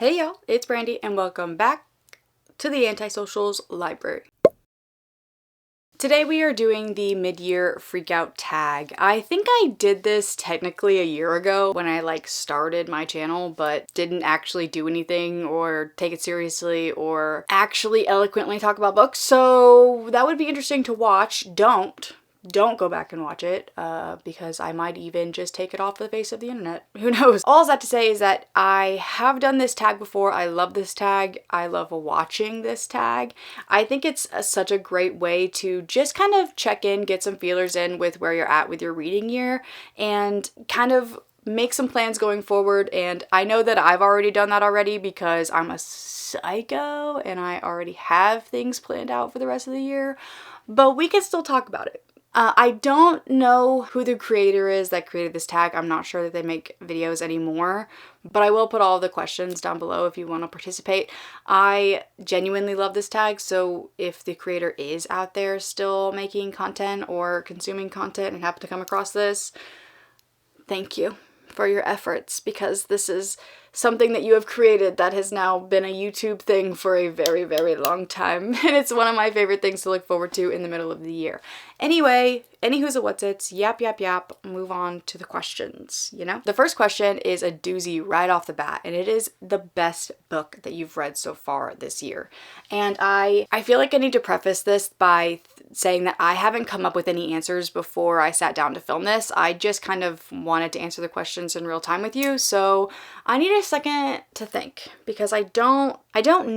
Hey y'all, it's Brandy and welcome back to the Antisocials Library. Today we are doing the mid-year freakout tag. I think I did this technically a year ago when I started my channel but didn't actually do anything or take it seriously or actually eloquently talk about books, so that would be interesting to watch. Don't go back and watch it because I might even just take it off the face of the internet. Who knows? All that to say is that I have done this tag before. I love this tag. I love watching this tag. I think it's such a great way to just kind of check in, get some feelers in with where you're at with your reading year and kind of make some plans going forward. And I know that I've already done that already because I'm a psycho and I already have things planned out for the rest of the year, but we can still talk about it. I don't know who the creator is that created this tag. I'm not sure that they make videos anymore, but I will put all the questions down below if you want to participate. I genuinely love this tag, so if the creator is out there still making content or consuming content and happen to come across this, thank you for your efforts, because this is something that you have created that has now been a YouTube thing for a very, very long time. And it's one of my favorite things to look forward to in the middle of the year. Anyway, anywho's a what's its, yap, move on to the questions, you know? The first question is a doozy right off the bat, and it is the best book that you've read so far this year. And I feel like I need to preface this by saying that I haven't come up with any answers before I sat down to film this. I just kind of wanted to answer the questions in real time with you, so I need a second to think because I don't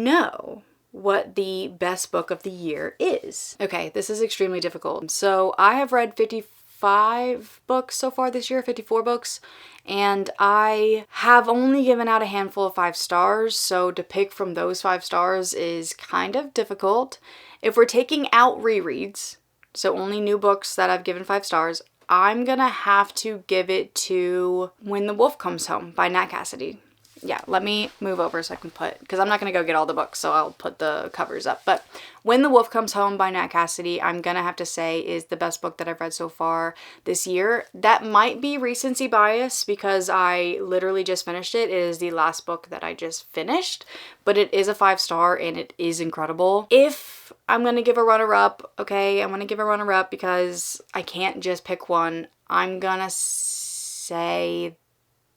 know what the best book of the year is. Okay, this is extremely difficult. So I have read 55 books so far this year, 54 books, and I have only given out a handful of 5 stars, so to pick from those 5 stars is kind of difficult. If we're taking out rereads, so only new books that I've given 5 stars, I'm gonna have to give it to When the Wolf Comes Home by Nat Cassidy. Yeah, let me move over so I can put, because I'm not going to go get all the books, so I'll put the covers up. But When the Wolf Comes Home by Nat Cassidy, I'm going to have to say is the best book that I've read so far this year. That might be recency bias because I literally just finished it. It is the last book that I just finished, but it is a 5-star and it is incredible. If I'm going to give a runner-up, okay, I'm going to give a runner-up because I can't just pick one. I'm going to say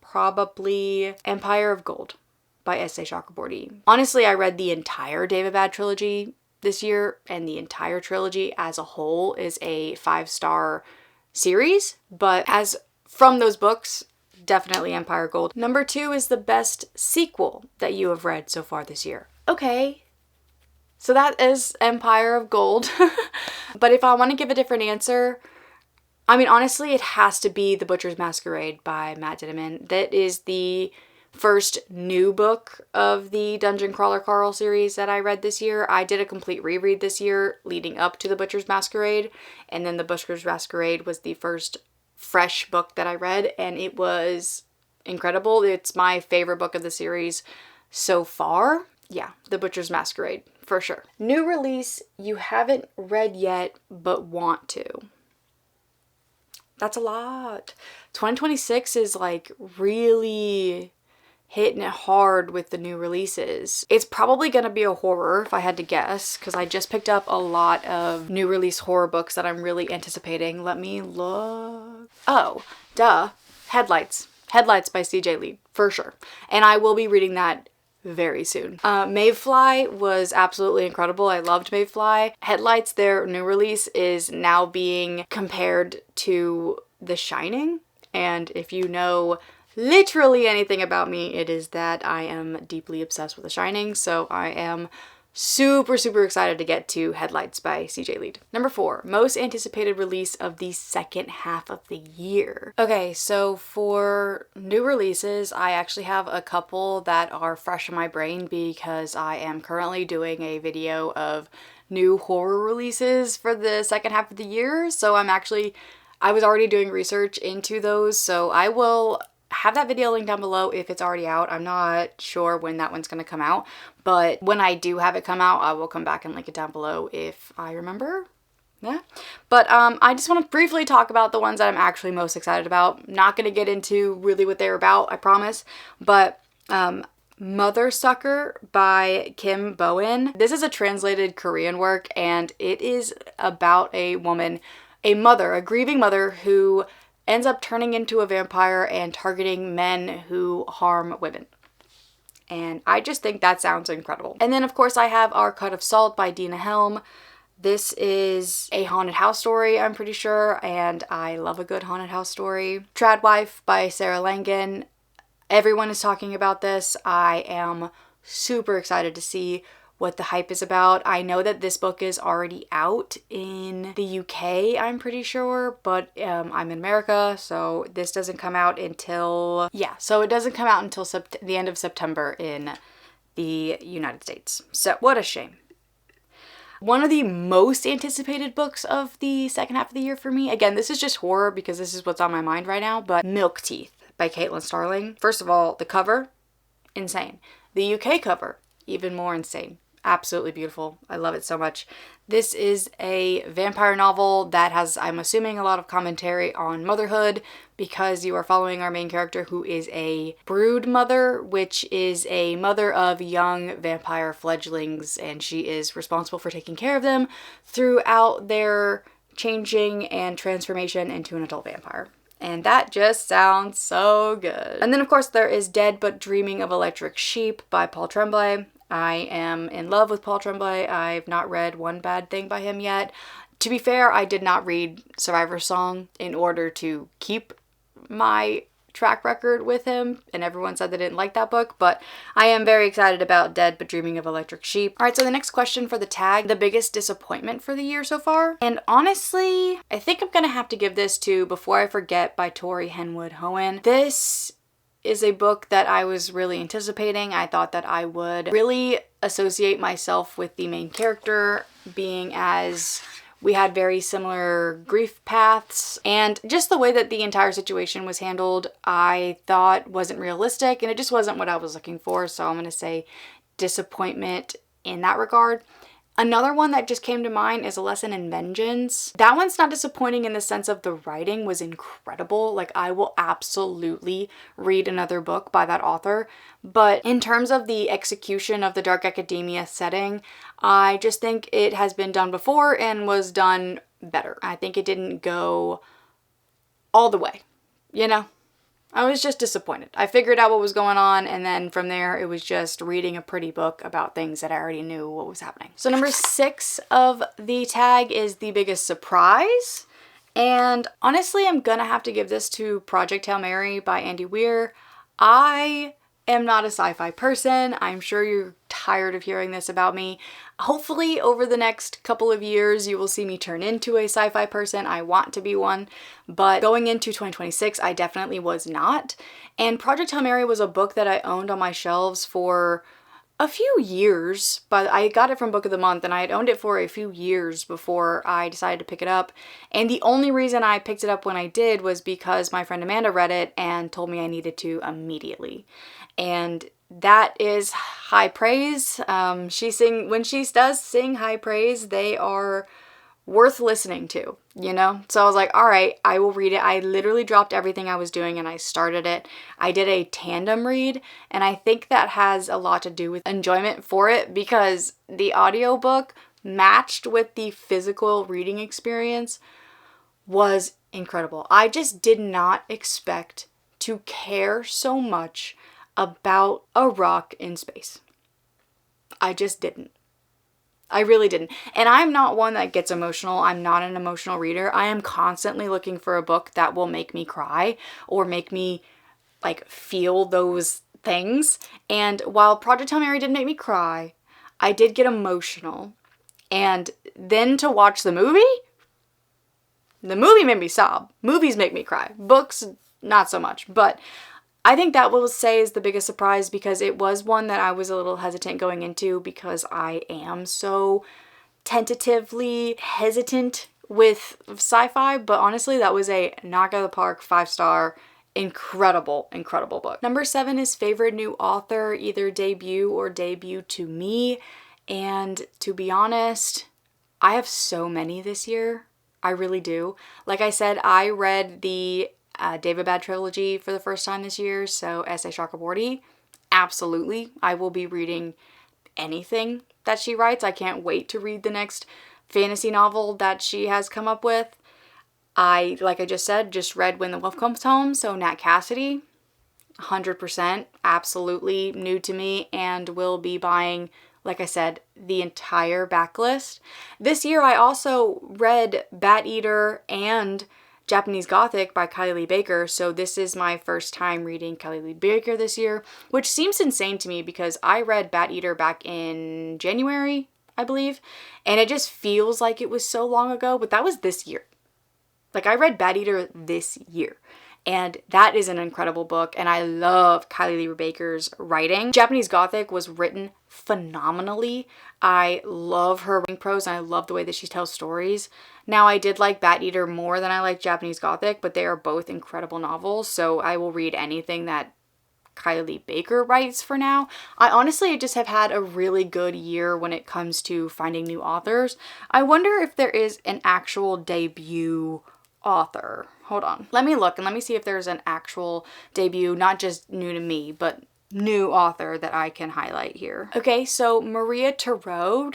probably Empire of Gold by S.A. Chakraborty. Honestly, I read the entire David Bad trilogy this year, and the entire trilogy as a whole is a 5-star series, but as from those books, definitely Empire of Gold. Number 2 is the best sequel that you have read so far this year. Okay, so that is Empire of Gold. But if I want to give a different answer, I mean, honestly, it has to be The Butcher's Masquerade by Matt Diddaman. That is the first new book of the Dungeon Crawler Carl series that I read this year. I did a complete reread this year leading up to The Butcher's Masquerade, and then The Butcher's Masquerade was the first fresh book that I read, and it was incredible. It's my favorite book of the series so far. Yeah, The Butcher's Masquerade, for sure. New release you haven't read yet but want to. That's a lot. 2026 is really hitting it hard with the new releases. It's probably gonna be a horror if I had to guess, because I just picked up a lot of new release horror books that I'm really anticipating. Let me look. Oh, duh. Headlights. Headlights by CJ Lead, for sure. And I will be reading that very soon. Mayfly was absolutely incredible. I loved Mayfly. Headlights, their new release, is now being compared to The Shining. And if you know literally anything about me, it is that I am deeply obsessed with The Shining. So I am super, super excited to get to Headlights by CJ Lead. Number 4, most anticipated release of the second half of the year. Okay, so for new releases, I actually have a couple that are fresh in my brain because I am currently doing a video of new horror releases for the second half of the year. So I was already doing research into those, so I will have that video linked down below if it's already out. I'm not sure when that one's going to come out, but when I do have it come out, I will come back and link it down below if I remember. Yeah. But I just want to briefly talk about the ones that I'm actually most excited about. Not going to get into really what they're about, I promise, but Mother Sucker by Kim Bowen. This is a translated Korean work, and it is about a woman, a mother, a grieving mother who ends up turning into a vampire and targeting men who harm women. And I just think that sounds incredible. And then of course I have Our Cut of Salt by Dina Helm. This is a haunted house story, I'm pretty sure, and I love a good haunted house story. Tradwife by Sarah Langan. Everyone is talking about this. I am super excited to see what the hype is about. I know that this book is already out in the UK, I'm pretty sure, but I'm in America, so this doesn't come out until, so it doesn't come out until the end of September in the United States. So what a shame. One of the most anticipated books of the second half of the year for me, again, this is just horror because this is what's on my mind right now, but Milk Teeth by Caitlin Starling. First of all, the cover, insane. The UK cover, even more insane. Absolutely beautiful. I love it so much. This is a vampire novel that has, I'm assuming, a lot of commentary on motherhood because you are following our main character who is a brood mother, which is a mother of young vampire fledglings, and she is responsible for taking care of them throughout their changing and transformation into an adult vampire. And that just sounds so good. And then of course there is Dead But Dreaming of Electric Sheep by Paul Tremblay. I am in love with Paul Tremblay. I've not read one bad thing by him yet. To be fair, I did not read Survivor's Song in order to keep my track record with him, and everyone said they didn't like that book, but I am very excited about Dead But Dreaming of Electric Sheep. Alright, so the next question for the tag, the biggest disappointment for the year so far. And honestly, I think I'm gonna have to give this to Before I Forget by Tori Henwood Hohen. This is a book that I was really anticipating. I thought that I would really associate myself with the main character, being as we had very similar grief paths, and just the way that the entire situation was handled I thought wasn't realistic, and it just wasn't what I was looking for, so I'm gonna say disappointment in that regard. Another one that just came to mind is A Lesson in Vengeance. That one's not disappointing in the sense of the writing was incredible. Like, I will absolutely read another book by that author. But in terms of the execution of the dark academia setting, I just think it has been done before and was done better. I think it didn't go all the way, you know? I was just disappointed. I figured out what was going on, and then from there it was just reading a pretty book about things that I already knew what was happening. So number 6 of the tag is the biggest surprise, and honestly I'm gonna have to give this to Project Hail Mary by Andy Weir. I am not a sci-fi person. I'm sure you're tired of hearing this about me. Hopefully over the next couple of years you will see me turn into a sci-fi person. I want to be one, but going into 2026 I definitely was not. And Project Hail Mary was a book that I owned on my shelves for a few years, but I got it from Book of the Month and I had owned it for a few years before I decided to pick it up. And the only reason I picked it up when I did was because my friend Amanda read it and told me I needed to immediately. And that is high praise. When she does sing high praise, they are worth listening to, you know? So I was like, all right, I will read it. I literally dropped everything I was doing and I started it. I did a tandem read, and I think that has a lot to do with enjoyment for it because the audiobook matched with the physical reading experience was incredible. I just did not expect to care so much about a rock in space. I just didn't. I really didn't. And I'm not one that gets emotional. I'm not an emotional reader. I am constantly looking for a book that will make me cry or make me like feel those things. And while Project Hail Mary didn't make me cry, I did get emotional. And then to watch the movie made me sob. Movies make me cry. Books, not so much. But I think that will say is the biggest surprise because it was one that I was a little hesitant going into because I am so tentatively hesitant with sci-fi, but honestly that was a knock out of the park, 5-star, incredible book. Number 7 is favorite new author, either debut or debut to me, and to be honest, I have so many this year. I really do. Like I said, I read the David Bad trilogy for the first time this year, so S.A. Chakraborty. absolutely, I will be reading anything that she writes. I can't wait to read the next fantasy novel that she has come up with. Like I just said, just read When the Wolf Comes Home, so Nat Cassidy, 100%, absolutely new to me, and will be buying, like I said, the entire backlist. This year I also read Bat Eater and Japanese Gothic by Kylie Baker, so this is my first time reading Kylie Baker this year, which seems insane to me because I read Bat Eater back in January, I believe, and it just feels like it was so long ago, but that was this year. Like, I read Bat Eater this year, and that is an incredible book, and I love Kylie Baker's writing. Japanese Gothic was written phenomenally. I love her writing prose, and I love the way that she tells stories. Now, I did like Bat Eater more than I like Japanese Gothic, but they are both incredible novels, so I will read anything that Kylie Baker writes for now. I honestly just have had a really good year when it comes to finding new authors. I wonder if there is an actual debut author. Hold on. Let me look and let me see if there's an actual debut, not just new to me, but new author that I can highlight here. Okay, so Maria Tarode,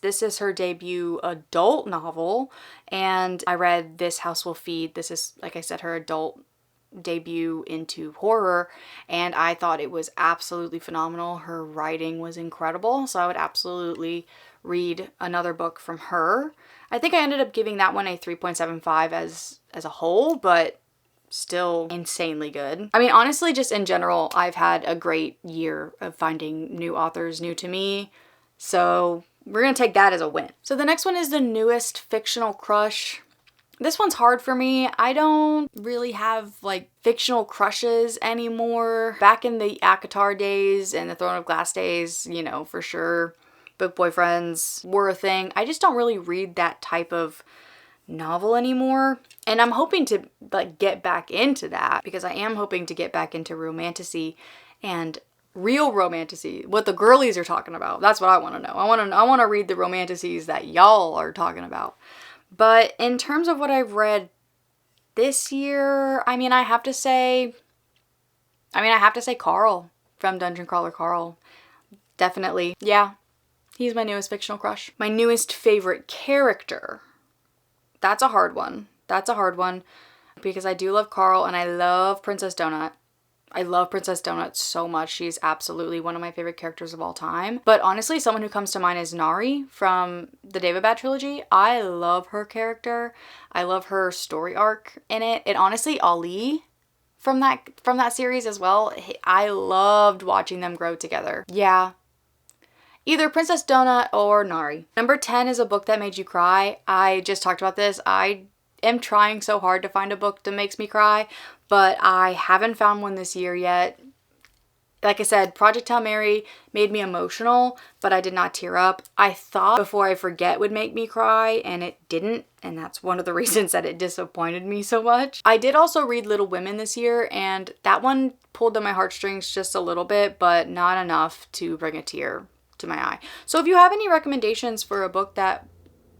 this is her debut adult novel, and I read This House Will Feed. This is, like I said, her adult debut into horror, and I thought it was absolutely phenomenal. Her writing was incredible, so I would absolutely read another book from her. I think I ended up giving that one a 3.75 as a whole, but still insanely good. I mean, honestly, just in general, I've had a great year of finding new authors new to me, so we're gonna take that as a win. So the next one is the newest fictional crush. This one's hard for me. I don't really have like fictional crushes anymore. Back in the ACOTAR days and the Throne of Glass days, you know, for sure, book boyfriends were a thing. I just don't really read that type of novel anymore. And I'm hoping to like get back into that because I am hoping to get back into romantasy and real romantasy, what the girlies are talking about. That's what I want to know. I want to read the romantasies that y'all are talking about. But in terms of what I've read this year, I have to say Carl from Dungeon Crawler Carl. Definitely. Yeah, he's my newest fictional crush. My newest favorite character. That's a hard one. Because I do love Carl and I love Princess Donut. I love Princess Donut so much. She's absolutely one of my favorite characters of all time. But honestly, someone who comes to mind is Nari from the Daevabad trilogy. I love her character. I love her story arc in it. And honestly, Ali from that series as well. I loved watching them grow together. Yeah. Either Princess Donut or Nari. Number 10 is a book that made you cry. I just talked about this. I am trying so hard to find a book that makes me cry, but I haven't found one this year yet. Like I said, Project Hail Mary made me emotional, but I did not tear up. I thought Before I Forget would make me cry, and it didn't, and that's one of the reasons that it disappointed me so much. I did also read Little Women this year, and that one pulled on my heartstrings just a little bit, but not enough to bring a tear to my eye. So if you have any recommendations for a book that,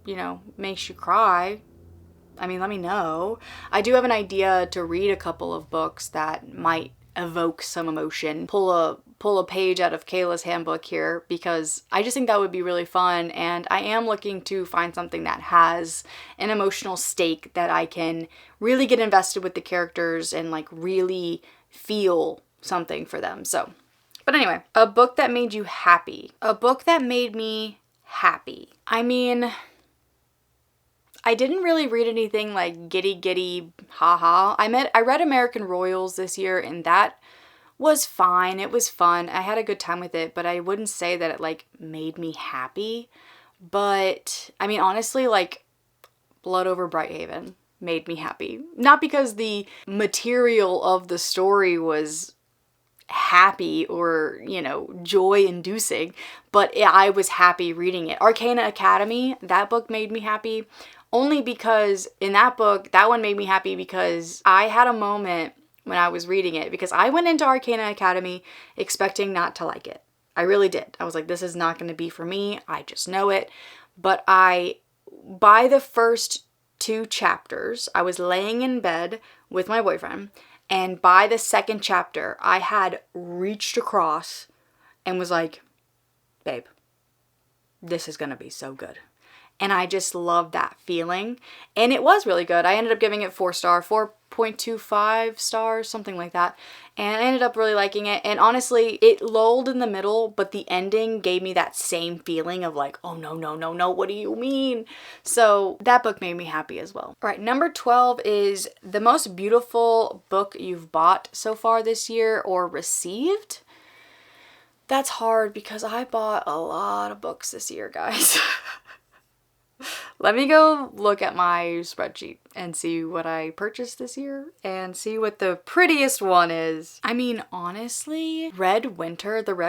you know, makes you cry, let me know. I do have an idea to read a couple of books that might evoke some emotion. Pull a page out of Kayla's handbook here because I just think that would be really fun, and I am looking to find something that has an emotional stake that I can really get invested with the characters and like really feel something for them. So, but anyway, a book that made you happy. A book that made me happy. I didn't really read anything like giddy haha. I read American Royals this year, and that was fine. It was fun. I had a good time with it, but I wouldn't say that it like made me happy. But honestly, like Blood Over Brighthaven made me happy. Not because the material of the story was happy or, you know, joy inducing, but I was happy reading it. Arcana Academy, that book made me happy. Only because in that book, that one made me happy because I had a moment when I was reading it, because I went into Arcana Academy expecting not to like it. I really did. I was like, this is not going to be for me. I just know it. But by the first 2 chapters, I was laying in bed with my boyfriend, And by the second chapter, I had reached across and was like, babe, this is gonna be so good. And I just loved that feeling. And it was really good. I ended up giving it 4.25 stars, something like that. And I ended up really liking it. And honestly, it lulled in the middle, but the ending gave me that same feeling of like, oh no, no, no, no, what do you mean? So that book made me happy as well. All right, number 12 is the most beautiful book you've bought so far this year or received. That's hard because I bought a lot of books this year, guys. Let me go look at my spreadsheet and see what I purchased this year and see what the prettiest one is. I mean, honestly, The Red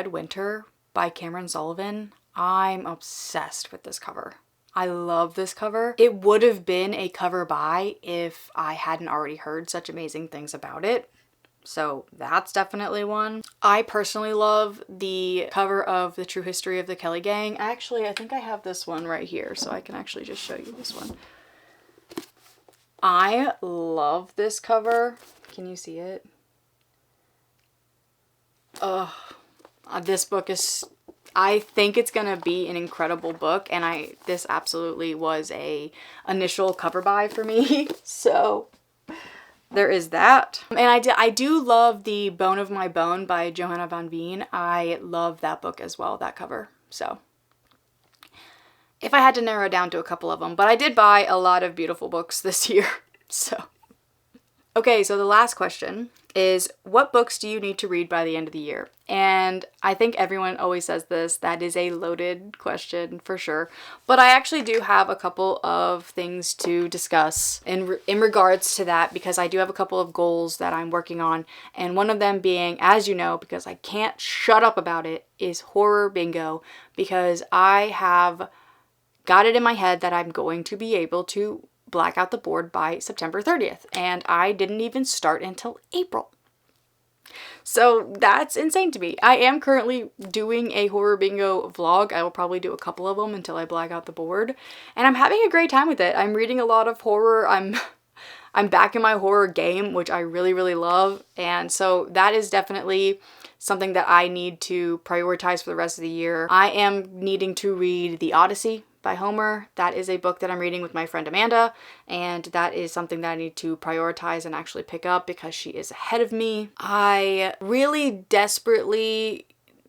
Winter by Cameron Sullivan, I'm obsessed with this cover. I love this cover. It would have been a cover buy if I hadn't already heard such amazing things about it. So that's definitely one. I personally love the cover of The True History of the Kelly Gang. Actually, I think I have this one right here, so I can actually just show you this one. I love this cover. Can you see it? Ugh. This book is... I think it's gonna be an incredible book, and this absolutely was a initial cover buy for me. So... there is that. And I do love The Bone of My Bone by Johanna von Veen. I love that book as well, that cover. So if I had to narrow it down to a couple of them, but I did buy a lot of beautiful books this year. So okay, so the last question is, what books do you need to read by the end of the year? And I think everyone always says this. That is a loaded question for sure. But I actually do have a couple of things to discuss in regards to that, because I do have a couple of goals that I'm working on. And one of them being, as you know, because I can't shut up about it, is horror bingo. Because I have got it in my head that I'm going to be able to black out the board by September 30th. And I didn't even start until April. So that's insane to me. I am currently doing a horror bingo vlog. I will probably do a couple of them until I black out the board. And I'm having a great time with it. I'm reading a lot of horror. I'm back in my horror game, which I really, really love. And so that is definitely something that I need to prioritize for the rest of the year. I am needing to read The Odyssey by Homer. That is a book that I'm reading with my friend Amanda, and that is something that I need to prioritize and actually pick up because she is ahead of me. I really desperately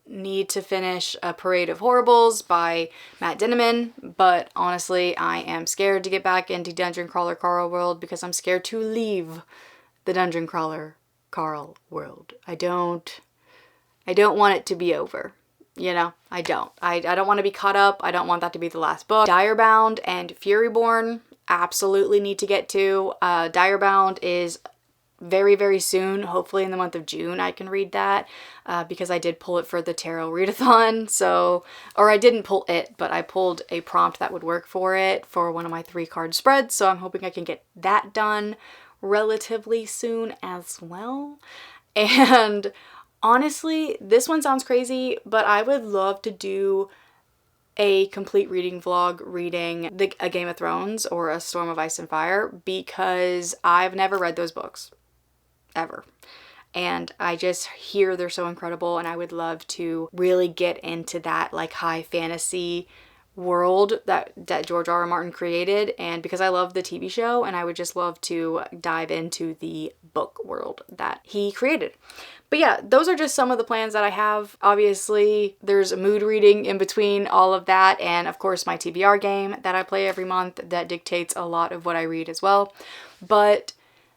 need to finish A Parade of Horribles by Matt Dinniman, but honestly, I am scared to get back into Dungeon Crawler Carl world because I'm scared to leave the Dungeon Crawler Carl world. I don't want it to be over. You know, I don't. I don't want to be caught up. I don't want that to be the last book. Direbound and Furyborn, absolutely need to get to. Direbound is very, very soon. Hopefully in the month of June I can read that because I did pull it for the Tarot Readathon. So, or I didn't pull it, but I pulled a prompt that would work for it for one of my 3-card spreads. So I'm hoping I can get that done relatively soon as well. And honestly, this one sounds crazy, but I would love to do a complete reading vlog reading a Game of Thrones or A Storm of Ice and Fire because I've never read those books, ever. And I just hear they're so incredible, and I would love to really get into that like high fantasy world that George R.R. Martin created, and because I love the TV show, and I would just love to dive into the book world that he created. But yeah, those are just some of the plans that I have. Obviously, there's a mood reading in between all of that, and of course my TBR game that I play every month that dictates a lot of what I read as well. But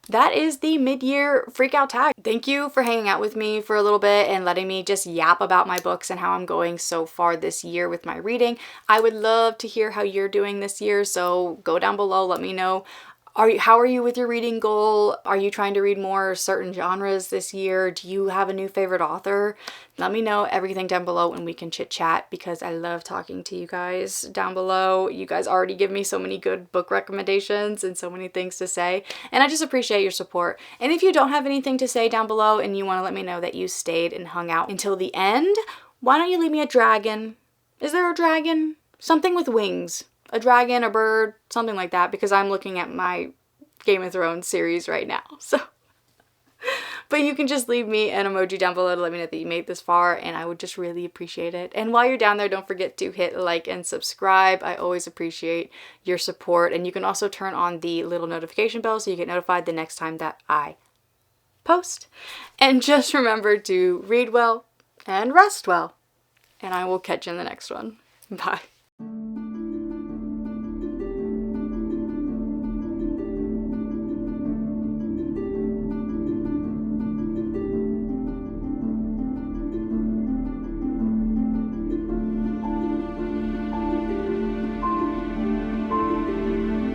that is the mid-year freakout tag. Thank you for hanging out with me for a little bit and letting me just yap about my books and how I'm going so far this year with my reading. I would love to hear how you're doing this year, so go down below, let me know. How are you with your reading goal? Are you trying to read more certain genres this year? Do you have a new favorite author? Let me know everything down below and we can chit chat because I love talking to you guys down below. You guys already give me so many good book recommendations and so many things to say, and I just appreciate your support. And if you don't have anything to say down below and you want to let me know that you stayed and hung out until the end, why don't you leave me a dragon? Is there a dragon? Something with wings. A dragon, a bird, something like that, because I'm looking at my Game of Thrones series right now. So But you can just leave me an emoji down below to let me know that you made this far, and I would just really appreciate it. And while you're down there, don't forget to hit like and subscribe. I always appreciate your support. And you can also turn on the little notification bell so you get notified the next time that I post. And just remember to read well and rest well. And I will catch you in the next one. Bye.